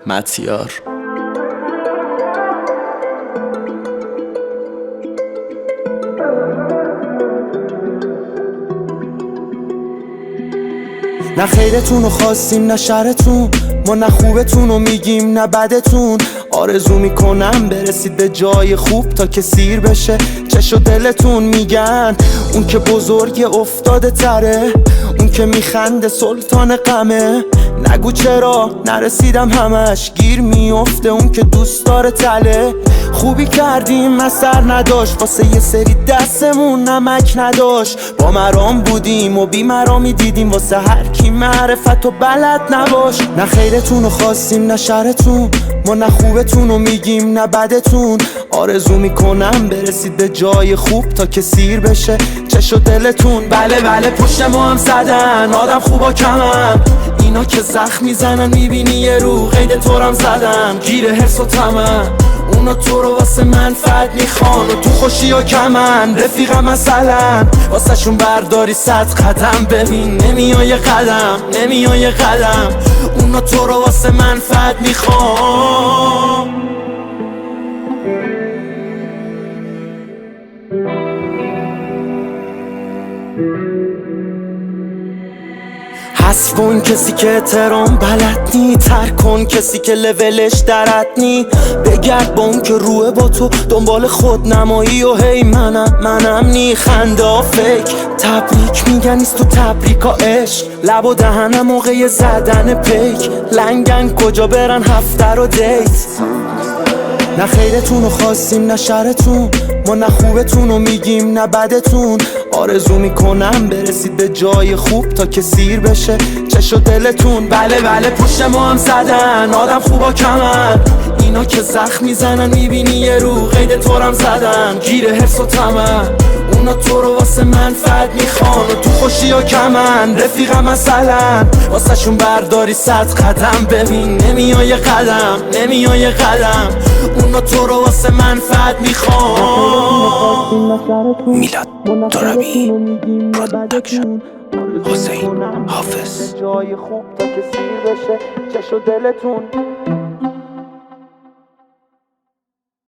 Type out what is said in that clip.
متیار. نه خیرتون رو خواستیم نه شرتون، ما نه خوبتون رو میگیم نه بدتون. آرزو میکنم برسید به جای خوب تا که سیر بشه چش و دلتون. میگن اون که بزرگ افتاده تره، اون که میخنده سلطان غمه. نگو چرا نرسیدم همش، گیر میفته اون که دوست داره تله. خوبی کردیم اثر نداشت، واسه یه سری دستمون نمک نداشت. با مرام بودیم و بی مرامی دیدیم، واسه هر کی معرفت و بلد نباش. نه خیرتون رو خواستیم نه شرتون، ما نه خوبتون رو میگیم نه بدتون. آرزو میکنم برسید به جای خوب تا که سیر بشه چش و دلتون. بله بله پشت ما هم زدن آدم خوبا کمن، اینا که زخم میزنن میبینی یه رو قید تورم زدن. گیر حرس و طمع اونا تو رو واسه منفعت میخوان و تو خوشی و کمن. رفیقم مثلا واسه شون برداری 100 قدم، ببین نمیای قدم نمیای قدم. اونا تو رو واسه منفعت میخوان. حذف کن کسی که احترام بلد نی، ترک کن کسی که لولش درت نی. بگرد با اون که روه با تو دنبال خود نمایی و هی منم نی. خنده ها فیک تبریک میگن نیست تو تبریکا عشق. لب و دهنم موقع زدن پیک، لنگن کجا برن هفته رو دیت. نه خیرتون رو خواستیم نه شرتون، ما نه خوبتون رو میگیم نه بدتون. آرزو میکنم برسید به جای خوب تا که سیر بشه چش و دلتون. بله بله پشت ما هم زدن آدم خوبا کمن، اینا که زخم میزنن میبینی یه رو قید تورم زدن. گیر حرس و طمع اونا تو رو واسه منفعت میخوان و تو خوشی و کمن. رفیقم مثلا واسه شون برداری 100 قدم، ببین نمیای قدم نمیای قدم. اونا تو رو واسه منفعت میخوان. میلاد ترابی پرودکشن، حسین حافظ. جای خوب تا که سیر بشه چش و دلتون.